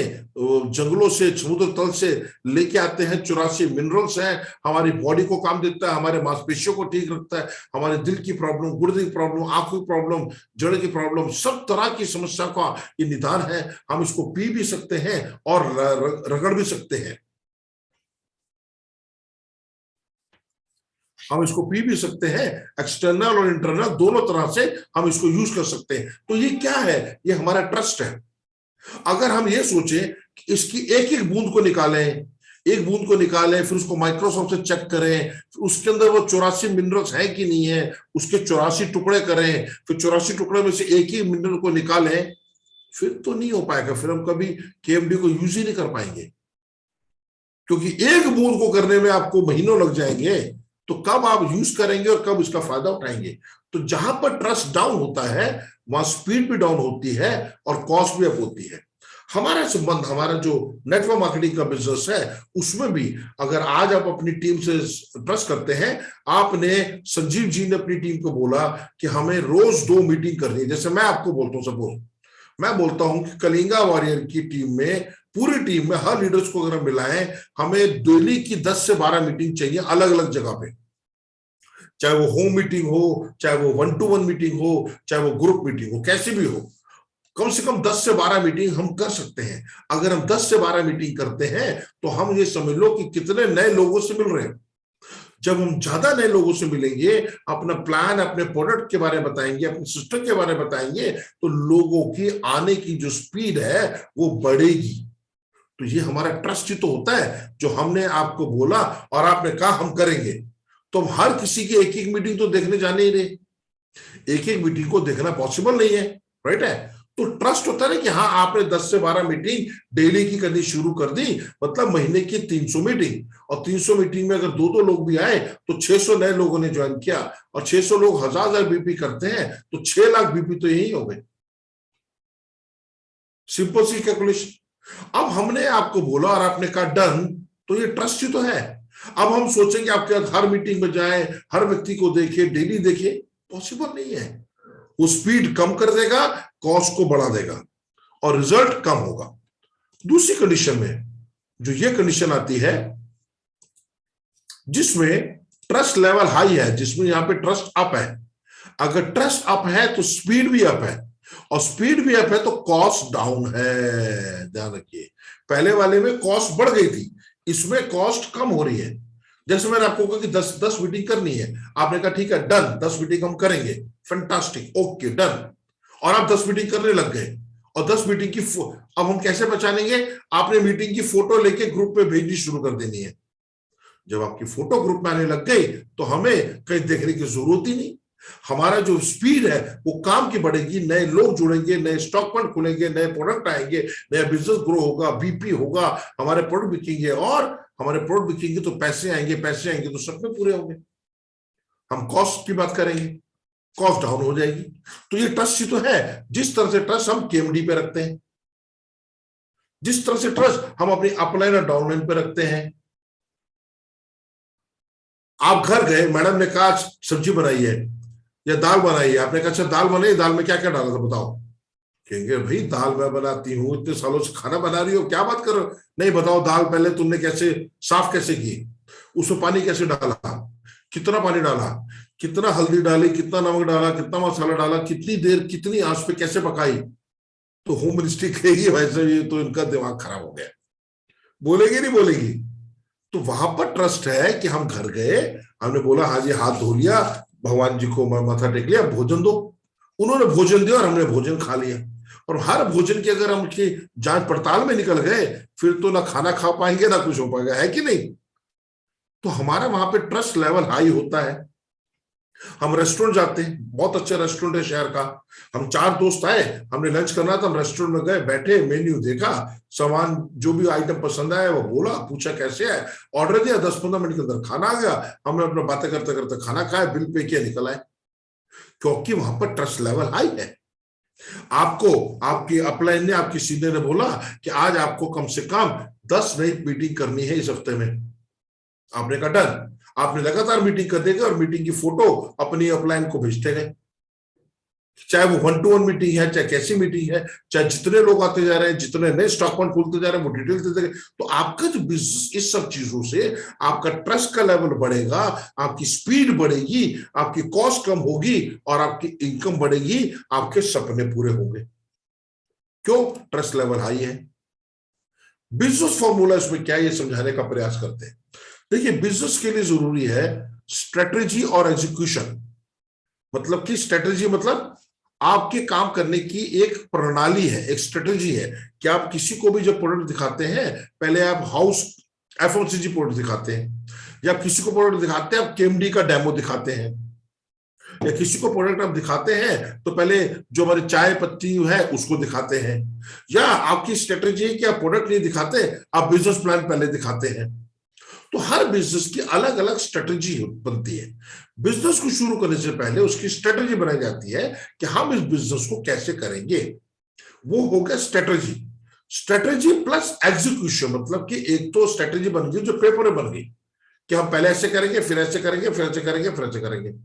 जंगलों से, समुद्र तल से लेके आते हैं 84 मिनरल्स हैं, हमारी बॉडी को काम देता है, हमारे मांसपेशियों को ठीक रखता है, हमारे दिल की प्रॉब्लम, गुर्दे की प्रॉब्लम, आंखों की प्रॉब्लम, जड़ की प्रॉब्लम, सब तरह की समस्या का ये निदान है। हम इसको पी भी सकते हैं और रगड़ भी सकते हैं, हम इसको पी भी सकते हैं, एक्सटर्नल और इंटरनल दोनों तरह से हम इसको यूज कर सकते हैं। तो ये क्या है? ये हमारा ट्रस्ट है। अगर हम ये सोचें कि इसकी एक एक बूंद को निकालें, एक बूंद को निकालें, फिर उसको माइक्रोस्कोप से चेक करें, फिर उसके अंदर वो 84 मिनरल्स है कि नहीं है, उसके 84 टुकड़े करें, फिर 84 टुकड़े में से एक ही मिनरल को निकालें, फिर तो नहीं हो पाएगा, फिर हम कभी केएमडी को यूज ही नहीं कर पाएंगे, क्योंकि एक बूंद को करने में आपको महीनों लग जाएंगे। तो कब आप यूज करेंगे और कब इसका फायदा उठाएंगे? तो जहां पर ट्रस्ट डाउन होता है वहां स्पीड भी डाउन होती है और कॉस्ट भी अप होती है। हमारा संबंध, हमारा जो नेटवर्क मार्केटिंग का बिजनेस है उसमें भी अगर आज आप अपनी टीम से ट्रस्ट करते हैं, आपने, संजीव जी ने अपनी टीम को बोला कि हमें रोज 2 मीटिंग करनी है। जैसे मैं आपको बोलता हूं, सपोज मैं बोलता हूं कि कलिंगा वॉरियर की टीम में, पूरी टीम में हर लीडर्स को अगर हम मिलाएं, हमें डेली की 10 से 12 मीटिंग चाहिए अलग अलग जगह पे, चाहे वो होम मीटिंग हो, चाहे वो 1-to-1 मीटिंग हो, चाहे वो ग्रुप मीटिंग हो, कैसी भी हो, कम से कम 10 से 12 मीटिंग हम कर सकते हैं। अगर हम 10 से 12 मीटिंग करते हैं तो हम ये समझ लो कि कितने नए लोगों से मिल रहे हैं। जब हम ज्यादा नए लोगों से मिलेंगे, अपना प्लान, अपने प्रोडक्ट के बारे में बताएंगे, अपने सिस्टम के बारे में बताएंगे, तो लोगों की आने की जो स्पीड है वो बढ़ेगी। तो ये हमारा ट्रस्ट ही तो होता है, जो हमने आपको बोला और आपने कहा हम करेंगे। तो हम हर किसी की एक एक मीटिंग तो देखने जाने ही रहे, एक एक मीटिंग को देखना पॉसिबल नहीं है, राइट है। तो ट्रस्ट होता है ना कि हाँ आपने 10 से 12 मीटिंग डेली की करनी शुरू कर दी, मतलब महीने की 300 मीटिंग, और 300 मीटिंग में अगर 2-2 लोग भी आए तो 600 नए लोगों ने ज्वाइन किया, और 600 लोग 1000 बीपी करते हैं तो 6 लाख बीपी तो यही हो गए। सिंपल सी कैलकुलेशन। अब हमने आपको बोला और आपने कहा डन, तो ये ट्रस्ट ही तो है। अब हम सोचेंगे आपके साथ हर मीटिंग में जाए, हर व्यक्ति को देखे, डेली देखे, पॉसिबल नहीं है। वो स्पीड कम कर देगा, कॉस्ट को बढ़ा देगा और रिजल्ट कम होगा। दूसरी कंडीशन में जो ये कंडीशन आती है जिसमें ट्रस्ट लेवल हाई है, जिसमें यहां पे ट्रस्ट अप है, अगर ट्रस्ट अप है तो स्पीड भी अप है, और स्पीड भी अप है तो कॉस्ट डाउन है। ध्यान रखिए, पहले वाले में कॉस्ट बढ़ गई थी, इसमें कॉस्ट कम हो रही है। जैसे मैंने आपको कहा कि 10 मीटिंग करनी है, आपने कहा ठीक है डन, 10 मीटिंग हम करेंगे, फैंटास्टिक, ओके डन, और आप 10 मीटिंग करने लग गए। और 10 मीटिंग की अब हम कैसे पहचानेंगे? आपने मीटिंग की फोटो लेके ग्रुप पे भेजनी शुरू कर देनी है। जब आपकी फोटो ग्रुप में आने लग गई तो हमें कहीं देखने की जरूरत ही नहीं। हमारा जो स्पीड है वो काम की बढ़ेगी, नए लोग जुड़ेंगे, नए स्टॉक फंड खुलेंगे, नए प्रोडक्ट आएंगे, नया बिजनेस ग्रो होगा, बीपी होगा, हमारे प्रोडक्ट बिकेंगे, और हमारे प्रोडक्ट बिकेंगे तो पैसे आएंगे, पैसे आएंगे तो सपने पूरे होंगे। हम कॉस्ट की बात करेंगे, कॉस्ट डाउन हो जाएगी। तो ये ट्रस्ट ही तो है। जिस तरह से ट्रस्ट हम केएमडी पे रखते हैं, जिस तरह से ट्रस्ट हम अपनी अपलाइन और डाउनलाइन पे रखते हैं। आप घर गए, मैडम ने कहा सब्जी बनाई है या दाल बनाई है, आपने कहा अच्छा दाल बनाई, दाल में क्या क्या डाला था बताओ, कहेंगे भाई दाल मैं बनाती हूँ, इतने सालों से खाना बना रही हो, क्या बात कर रहे हो? नहीं बताओ, दाल पहले तुमने कैसे साफ कैसे की, उसमें पानी कैसे डाला, कितना पानी डाला, कितना हल्दी डाली, कितना नमक डाला, कितना मसाला डाला, कितनी देर कितनी आंच पे कैसे पकाई। तो होम मिनिस्ट्री कहेगी वैसे ये तो इनका दिमाग खराब हो गया, बोलेगी नहीं बोलेगी? तो वहां पर ट्रस्ट है कि हम घर गए, हमने बोला हाँ जी, हाथ धो लिया, भगवान जी को माथा टेक लिया, भोजन दो। उन्होंने भोजन दिया और हमने भोजन खा लिया। और हर भोजन की अगर हम उसकी जांच पड़ताल में निकल गए, फिर तो ना खाना खा पाएंगे ना कुछ हो पाएगा, है कि नहीं? तो हमारा वहां पे ट्रस्ट लेवल हाई होता है। हम रेस्टोरेंट जाते हैं, बहुत अच्छा रेस्टोरेंट है शहर का, हम 4 दोस्त आए, हमने लंच करना था, हम रेस्टोरेंट में गए, बैठे, मेन्यू देखा, सामान जो भी आइटम पसंद आया वो बोला, पूछा कैसे है, ऑर्डर दिया, 10-15 मिनट के अंदर खाना आ गया, हमने अपना बातें करते करते खाना खाया, बिल पे किया, निकल आए। क्योंकि वहां पर ट्रस्ट लेवल हाई है। आपको आपकी अपलाइन ने, आपकी सीनियर ने बोला कि आज आपको कम से कम 10 नई मीटिंग करनी है इस हफ्ते में, आपने कहा डन। आपने लगातार मीटिंग करते गए और मीटिंग की फोटो अपनी अपलाइन को भेजते गए, चाहे वो 1-to-1 मीटिंग है, चाहे कैसी मीटिंग है, चाहे जितने लोग आते जा रहे हैं, जितने नए स्टॉक पॉइंट खुलते जा रहे हैं, वो डिटेल देते गए। तो आपका जो बिजनेस, इस सब चीजों से आपका ट्रस्ट का लेवल बढ़ेगा, आपकी स्पीड बढ़ेगी, आपकी कॉस्ट कम होगी और आपकी इनकम बढ़ेगी, आपके सपने पूरे होंगे। क्यों? ट्रस्ट लेवल हाई है। बिजनेस फॉर्मूला इसमें क्या है, ये समझाने का प्रयास करते हैं। देखिए, बिजनेस के लिए जरूरी है स्ट्रेटेजी और एग्जीक्यूशन। मतलब कि स्ट्रेटेजी मतलब आपके काम करने की एक प्रणाली है, एक स्ट्रेटेजी है कि आप किसी को भी जब प्रोडक्ट दिखाते हैं, पहले आप हाउस एफएमसीजी प्रोडक्ट दिखाते हैं, या किसी को प्रोडक्ट दिखाते हैं आप केएमडी का डेमो दिखाते हैं, या किसी को प्रोडक्ट आप दिखाते हैं तो पहले जो हमारी चाय पत्ती है उसको दिखाते हैं, या आपकी स्ट्रेटेजी है कि आप प्रोडक्ट नहीं दिखाते, आप बिजनेस प्लान पहले दिखाते हैं। तो हर बिजनेस की अलग अलग स्ट्रेटेजी बनती है। बिजनेस को शुरू करने से पहले उसकी स्ट्रेटेजी बनाई जाती है कि हम इस बिजनेस को कैसे करेंगे, वो हो गया स्ट्रेटेजी। स्ट्रेटेजी प्लस एग्जीक्यूशन, मतलब कि एक तो स्ट्रेटेजी बन गई जो पेपर में बन गई कि हम पहले ऐसे करेंगे, फिर ऐसे करेंगे, फिर ऐसे करेंगे, फिर ऐसे करेंगे।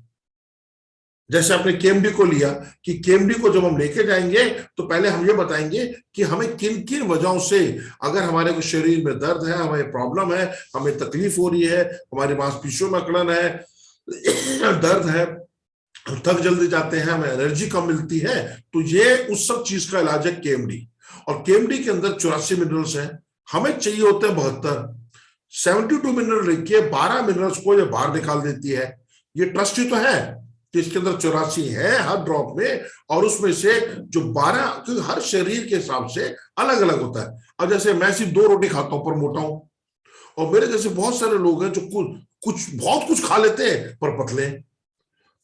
जैसे आपने केएमडी को लिया कि केएमडी को जब हम लेके जाएंगे तो पहले हम ये बताएंगे कि हमें किन किन वजहों से, अगर हमारे को शरीर में दर्द है, हमें प्रॉब्लम है, हमें तकलीफ हो रही है, हमारी मांसपेशियों में अकड़न है, दर्द है, थक जल्दी जाते हैं, हमें एनर्जी कम मिलती है, तो ये उस सब चीज का इलाज है केएमडी। और केएमडी के अंदर 84 मिनरल्स हैं, हमें चाहिए होते हैं 72। 72 मिनरल लेके 12 मिनरल्स को ये बाहर निकाल देती है। ये ट्रस्ट ही तो है कि इसके अंदर 84 है हर ड्रॉप में, और उसमें से जो 12, क्योंकि हर शरीर के हिसाब से अलग अलग होता है। अब जैसे मैं सिर्फ 2 रोटी खाता हूं पर मोटा हूं, और मेरे जैसे बहुत सारे लोग हैं जो कुछ बहुत कुछ खा लेते हैं पर पतले हैं।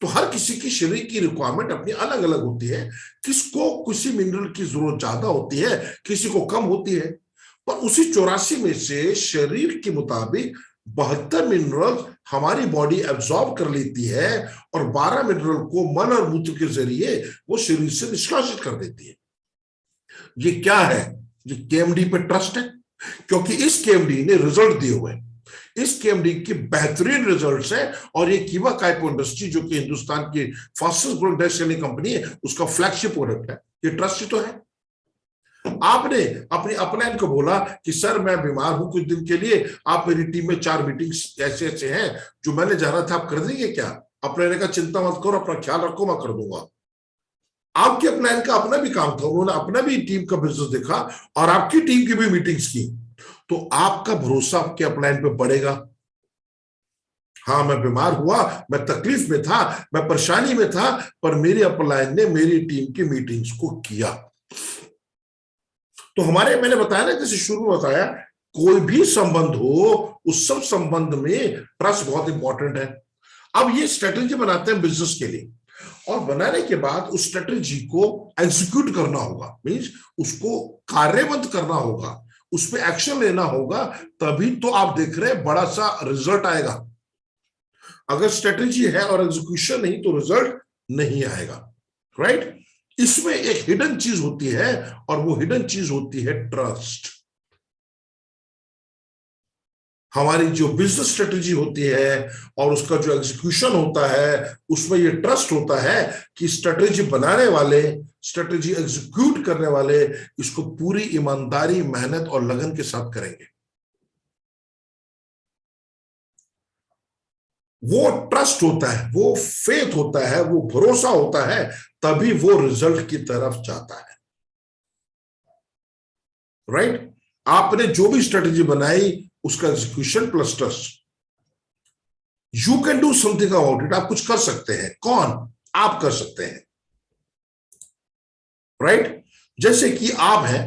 तो हर किसी की शरीर की रिक्वायरमेंट अपनी अलग अलग होती है, किसको किसी मिनरल की जरूरत ज्यादा होती है, किसी को कम होती है। पर उसी 84 में से शरीर के मुताबिक 72 मिनरल हमारी बॉडी एब्जॉर्ब कर लेती है, और 12 मिनरल को मन और मूत्र के जरिए वो शरीर से निष्कासित कर देती है। ये क्या है? ये केएमडी पे ट्रस्ट है, क्योंकि इस केएमडी ने रिजल्ट दिए हुए हैं। इस केएमडी की बेहतरीन रिजल्ट्स है, और ये कीवा काइपो इंडस्ट्री जो कि हिंदुस्तान की fastest growing direct selling company है, उसका फ्लैगशिप प्रोडक्ट है। ये ट्रस्ट ही तो है। आपने अपनी अपलाइन को बोला कि सर मैं बीमार हूं कुछ दिन के लिए, आप मेरी टीम में 4 मीटिंग्स ऐसे ऐसे हैं जो मैंने जाना था, आप कर देंगे क्या? अपलाइन का चिंता मत करो, अपना ख्याल रखो, मैं कर दूंगा। आपके अपलाइन का अपना भी काम था, उन्होंने अपना भी टीम का बिजनेस देखा और आपकी टीम की भी मीटिंग्स की, तो आपका भरोसा आपके अपलाइन पे बढ़ेगा। हाँ, मैं बीमार हुआ, मैं तकलीफ में था, मैं परेशानी में था, पर मेरी अपलाइन ने मेरी टीम की मीटिंग्स को किया। तो हमारे, मैंने बताया ना, जैसे शुरू में बताया, कोई भी संबंध हो, उस सब संबंध में ट्रस्ट बहुत इंपॉर्टेंट है। अब ये स्ट्रेटेजी बनाते हैं बिजनेस के लिए, और बनाने के बाद उस स्ट्रेटेजी को एग्जीक्यूट करना होगा, मींस उसको कार्यबद्ध करना होगा, उस पर एक्शन लेना होगा, तभी तो आप देख रहे हैं बड़ा सा रिजल्ट आएगा। अगर स्ट्रेटेजी है और एग्जीक्यूशन नहीं तो रिजल्ट नहीं आएगा, राइट? इसमें एक हिडन चीज होती है, और वो हिडन चीज होती है ट्रस्ट। हमारी जो बिजनेस स्ट्रेटेजी होती है और उसका जो एग्जीक्यूशन होता है, उसमें ये ट्रस्ट होता है कि स्ट्रेटेजी बनाने वाले स्ट्रेटेजी एग्जीक्यूट करने वाले इसको पूरी ईमानदारी, मेहनत और लगन के साथ करेंगे। वो ट्रस्ट होता है, वो फेथ होता है, वो भरोसा होता है, तभी वो रिजल्ट की तरफ जाता है। राइट? आपने जो भी स्ट्रेटेजी बनाई उसका execution plus trust, you can do something about it. आप कुछ कर सकते हैं। कौन? आप कर सकते हैं। राइट? जैसे कि आप हैं,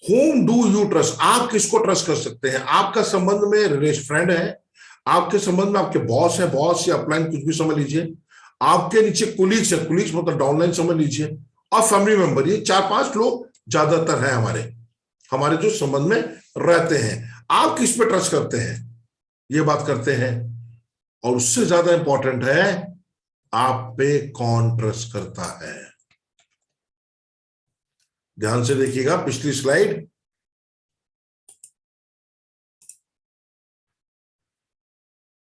whom डू यू ट्रस्ट? आप किसको ट्रस्ट कर सकते हैं? आपका संबंध में रिलेशन फ्रेंड है, आपके संबंध में आपके बॉस है, बॉस या अपलाइन कुछ भी समझ लीजिए, आपके नीचे कुलीग्स है, कुलीग्स मतलब डाउनलाइन समझ लीजिए, और फैमिली मेंबर, ये 4-5 लोग ज्यादातर हैं हमारे जो संबंध में रहते हैं। आप किस पे ट्रस्ट करते हैं, ये बात करते हैं। और उससे ज्यादा इंपॉर्टेंट है, आप पे कौन ट्रस्ट करता है। ध्यान से देखिएगा पिछली स्लाइड।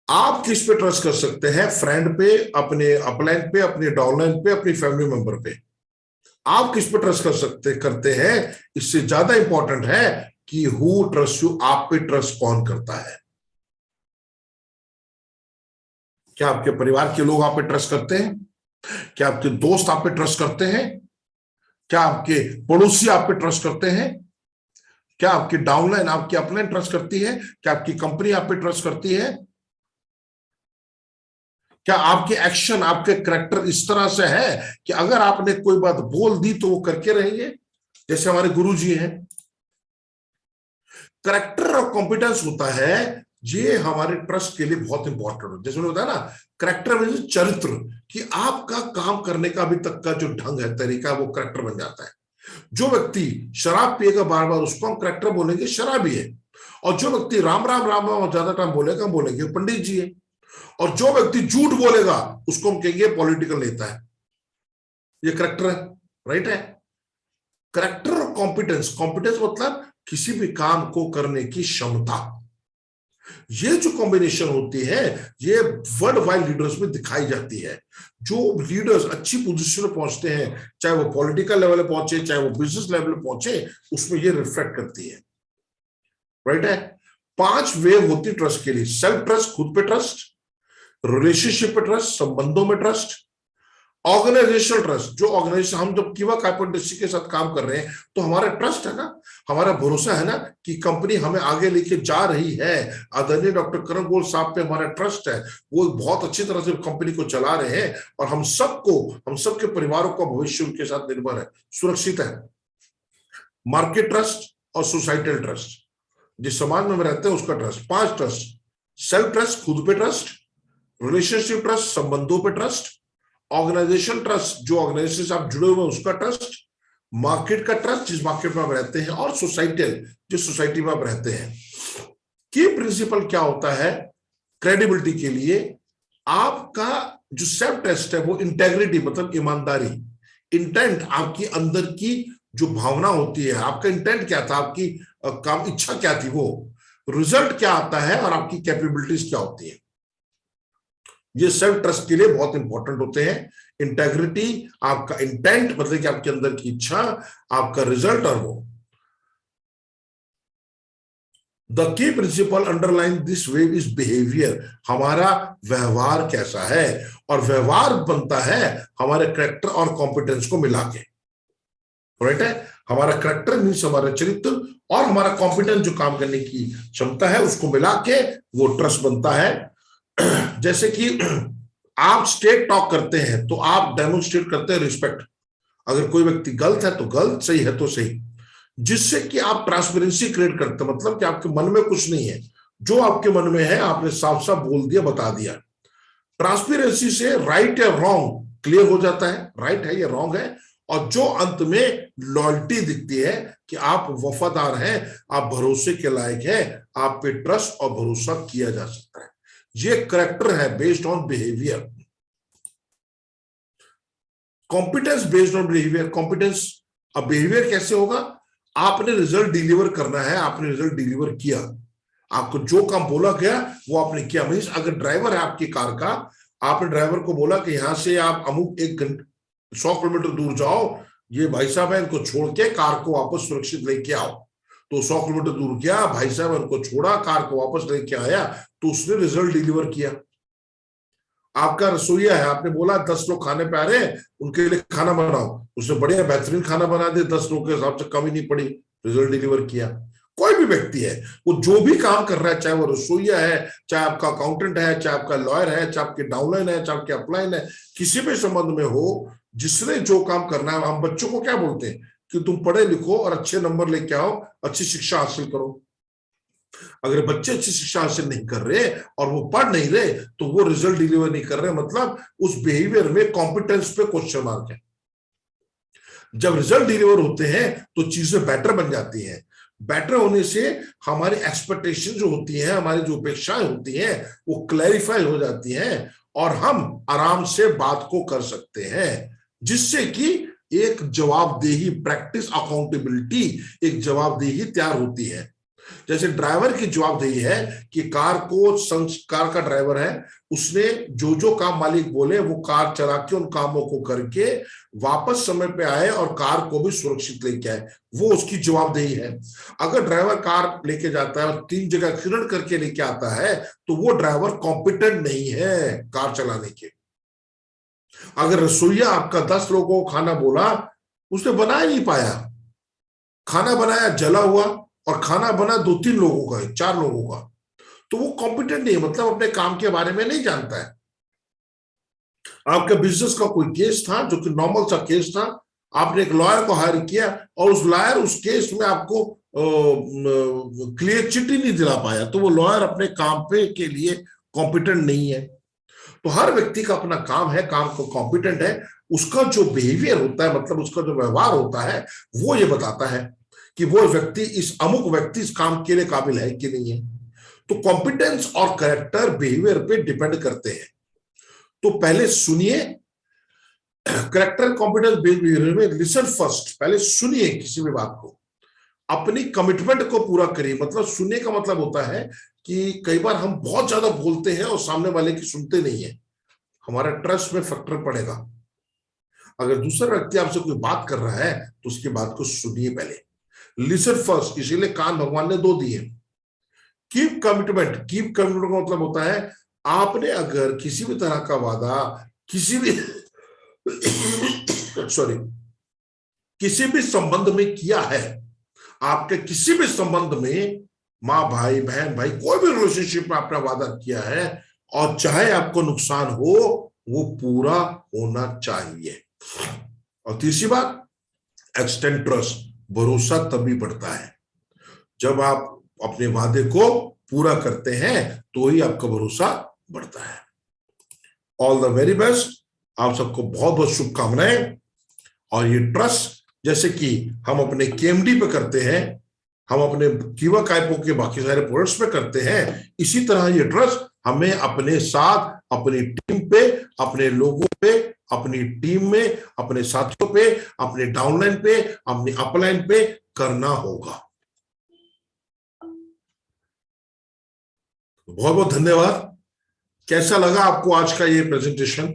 आप किस पे ट्रस्ट कर सकते हैं? फ्रेंड पे, अपने अपलाइन पे, अपने डाउनलाइन पे, अपनी फैमिली मेंबर पे। आप किस पे ट्रस्ट करते हैं, इससे ज्यादा इंपॉर्टेंट है कि हु ट्रस्ट यू, आप पे ट्रस्ट कौन करता है। क्या आपके परिवार के लोग आप पे ट्रस्ट करते हैं? क्या आपके दोस्त आप पे ट्रस्ट करते हैं? क्या आपके पड़ोसी आप पे ट्रस्ट करते हैं? क्या आपकी डाउनलाइन, आपकी अपलाइन ट्रस्ट करती है? क्या आपकी कंपनी आप पे ट्रस्ट करती है? क्या आपके एक्शन, आपके करैक्टर इस तरह से है कि अगर आपने कोई बात बोल दी तो वो करके रहेंगे? जैसे हमारे गुरुजी हैं। करैक्टर और कॉम्पिटेंस होता है, ये हमारे ट्रस्ट के लिए बहुत इंपॉर्टेंट है। जैसे मैंने बताया ना, करैक्टर मींस चरित्र, कि आपका काम करने का अभी तक का जो ढंग है, तरीका, वो करैक्टर बन जाता है। जो व्यक्ति शराब पिएगा बार बार, उसको हम करैक्टर बोलेंगे, शराबी है। और जो व्यक्ति राम राम राम राम ज्यादा टाइम बोलेगा, हम बोलेंगे पंडित जी है। और जो व्यक्ति झूठ बोलेगा, उसको हम कहेंगे पॉलिटिकल नेता है। ये करैक्टर है। राइट है? करैक्टर और कॉम्पिटेंस, कॉम्पिटेंस मतलब किसी भी काम को करने की क्षमता। ये जो कॉम्बिनेशन होती है, ये वर्ल्ड वाइड लीडर्स में दिखाई जाती है। जो लीडर्स अच्छी पोजीशन में पहुंचते हैं, चाहे वो पॉलिटिकल लेवल पे पहुंचे, चाहे वो बिजनेस लेवल पे पहुंचे, उसमें ये रिफ्लेक्ट करती है। राइट है? 5 वेव होती ट्रस्ट के लिए। सेल्फ ट्रस्ट, खुद पे ट्रस्ट, रिलेशनशिप पे ट्रस्ट, संबंधों में ट्रस्ट, ऑर्गेनाइजेशनल ट्रस्ट। जो ऑर्गेनाइजेशन, हम जब कीवा कार्पेट इंडस्ट्री के साथ काम कर रहे हैं तो हमारा ट्रस्ट है ना, हमारा भरोसा है ना कि कंपनी हमें आगे लेके जा रही है। आदरणीय डॉक्टर करण गोयल साहब पे हमारा ट्रस्ट है, वो बहुत अच्छी तरह से कंपनी को चला रहे हैं, और हम सबके परिवारों का भविष्य उनके साथ निर्भर है, सुरक्षित है। मार्केट ट्रस्ट और सोसाइटल ट्रस्ट, जिस समाज में हम रहते हैं उसका ट्रस्ट। 5 ट्रस्ट: सेल्फ ट्रस्ट, खुद पे ट्रस्ट, रिलेशनशिप ट्रस्ट, संबंधों पे ट्रस्ट, ऑर्गेनाइजेशन ट्रस्ट, जो ऑर्गेनाइजेशन से आप जुड़े हुए हैं उसका ट्रस्ट, मार्केट का ट्रस्ट, जिस मार्केट में आप रहते हैं, और सोसाइटल, जिस सोसाइटी में आप रहते हैं। की प्रिंसिपल क्या होता है क्रेडिबिलिटी के लिए? आपका जो सेल्फ टेस्ट है वो इंटेग्रिटी मतलब ईमानदारी, इंटेंट, आपकी अंदर की जो भावना होती है, आपका इंटेंट क्या था, आपकी काम इच्छा क्या थी, वो रिजल्ट क्या आता है, और आपकी कैपेबिलिटीज क्या होती है। ये सेल्फ ट्रस्ट के लिए बहुत इंपॉर्टेंट होते हैं। इंटेग्रिटी, आपका इंटेंट मतलब कि आपके अंदर की इच्छा, आपका रिजल्ट, और वो the key principle underline this wave is behaviour. हमारा व्यवहार कैसा है, और व्यवहार बनता है हमारे कैरेक्टर और कॉम्पिटेंस को मिला के। राइट है? हमारा कैरेक्टर मीन्स हमारा चरित्र, और हमारा कॉम्पिटेंस जो काम करने की क्षमता है, उसको मिला के वो ट्रस्ट बनता है। जैसे कि आप स्ट्रेट टॉक करते हैं तो आप डेमोन्स्ट्रेट करते हैं रिस्पेक्ट। अगर कोई व्यक्ति गलत है तो गलत, सही है तो सही, जिससे कि आप ट्रांसपेरेंसी क्रिएट करते हैं। मतलब कि आपके मन में कुछ नहीं है, जो आपके मन में है आपने साफ साफ बोल दिया, बता दिया। ट्रांसपेरेंसी से राइट या रॉन्ग क्लियर हो जाता है, राइट है या रॉन्ग है, और जो अंत में लॉयल्टी दिखती है कि आप वफादार हैं, आप भरोसे के लायक हैं, आप पे ट्रस्ट और भरोसा किया जा सकता है। ये करैक्टर है based on behaviour. Competence based on behaviour. Competence, अब बिहेवियर कैसे होगा? आपने रिजल्ट डिलीवर करना है, आपने रिजल्ट डिलीवर किया, आपको जो काम बोला गया वो आपने किया। मींस अगर ड्राइवर है आपकी कार का, आपने ड्राइवर को बोला कि यहां से आप अमुक 1 घंटे 100 किलोमीटर दूर जाओ, ये भाई साहब है, इनको छोड़ के कार को वापस सुरक्षित लेके आओ। तो 100 किलोमीटर दूर गया, भाई साहब उनको छोड़ा, कार को वापस लेके आया, तो उसने रिजल्ट डिलीवर किया। आपका रसोईया है, आपने बोला 10 लोग खाने पे आ रहे हैं, उनके लिए खाना बनाओ, उसने बढ़िया बेहतरीन खाना बना दिया, 10 लोग के हिसाब से कमी नहीं पड़ी, रिजल्ट डिलीवर किया। कोई भी व्यक्ति है, वो जो भी काम कर रहा है, चाहे वो रसोईया है, चाहे आपका अकाउंटेंट है, चाहे आपका लॉयर है, चाहे आपके डाउनलाइन है, चाहे आपके अपलाइन है, किसी भी संबंध में हो, जिसने जो काम करना है। हम बच्चों को क्या बोलते हैं कि तुम पढ़े लिखो और अच्छे नंबर लेके आओ, अच्छी शिक्षा हासिल करो। अगर बच्चे अच्छी शिक्षा हासिल नहीं कर रहे और वो पढ़ नहीं रहे, तो वो रिजल्ट डिलीवर नहीं कर रहे, मतलब उस बिहेवियर में कॉम्पिटेंस पे क्वेश्चन मार्क है। जब रिजल्ट डिलीवर होते हैं तो चीजें बेटर बन जाती हैं। बेटर होने से हमारी एक्सपेक्टेशन जो होती है, हमारी जो अपेक्षाएं होती हैं, वो क्लैरिफाई हो जाती हैं और हम आराम से बात को कर सकते हैं, जिससे कि एक जवाबदेही, प्रैक्टिस अकाउंटेबिलिटी, एक जवाबदेही तैयार होती है। जैसे ड्राइवर की जवाबदेही है कि कार का ड्राइवर है, उसने जो जो काम मालिक बोले वो कार चला के उन कामों को करके वापस समय पे आए और कार को भी सुरक्षित लेके आए, वो उसकी जवाबदेही है। अगर ड्राइवर कार लेके जाता है और 3 जगह एक्सीडेंट करके लेके आता है, तो वो ड्राइवर कॉम्पिटेंट नहीं है कार चलाने के। अगर रसोईया आपका 10 लोगों को खाना बोला, उसने बना ही नहीं पाया, खाना बनाया जला हुआ, और खाना बना 2-3 लोगों का, 4 लोगों का, तो वो कॉम्पिटेंट नहीं है, मतलब अपने काम के बारे में नहीं जानता है। आपके बिजनेस का कोई केस था जो कि नॉर्मल सा केस था, आपने एक लॉयर को हायर किया और उस लॉयर उस केस में आपको क्लियर चिट ही नहीं दिला पाया, तो वो लॉयर अपने काम पे के लिए कॉम्पिटेंट नहीं है। तो हर व्यक्ति का अपना काम है, काम को कॉम्पिटेंट है, उसका जो बिहेवियर होता है, मतलब उसका जो व्यवहार होता है, वो ये बताता है कि वो व्यक्ति, इस अमुक व्यक्ति इस काम के लिए काबिल है कि नहीं है। तो कॉम्पिटेंस और कैरेक्टर बिहेवियर पे डिपेंड करते हैं। तो पहले सुनिए, कैरेक्टर कॉम्पिटेंस बिहेवियर में लिसन फर्स्ट, पहले सुनिए किसी भी बात को, अपनी कमिटमेंट को पूरा करिए। मतलब सुनने का मतलब होता है कि कई बार हम बहुत ज्यादा बोलते हैं और सामने वाले की सुनते नहीं है, हमारा ट्रस्ट में फैक्टर पड़ेगा। अगर दूसरा व्यक्ति आपसे कोई बात कर रहा है तो उसकी बात को सुनिए पहले, लिसन फर्स्ट। इसीलिए कान भगवान ने 2 दिए। कीप कमिटमेंट, कीप कमिटमेंट का मतलब होता है, आपने अगर किसी भी तरह का वादा किसी भी सॉरी किसी भी संबंध में किया है, आपके किसी भी संबंध में, माँ भाई बहन भाई, कोई भी रिलेशनशिप में आपने वादा किया है, और चाहे आपको नुकसान हो, वो पूरा होना चाहिए। और तीसरी बात, एक्सटेंड ट्रस्ट, भरोसा तभी बढ़ता है जब आप अपने वादे को पूरा करते हैं, तो ही आपका भरोसा बढ़ता है। ऑल द वेरी बेस्ट, आप सबको बहुत बहुत शुभकामनाएं। और ये ट्रस्ट जैसे कि हम अपने केएमडी पे करते हैं, हम अपने कीवा काइपो के बाकी सारे प्रोडक्ट्स पे करते हैं, इसी तरह ये ट्रस्ट हमें अपने साथ, अपनी टीम पे, अपने लोगों पे, अपनी टीम में, अपने साथियों पे, अपने डाउनलाइन पे, अपने अपलाइन पे करना होगा। बहुत बहुत धन्यवाद। कैसा लगा आपको आज का ये प्रेजेंटेशन?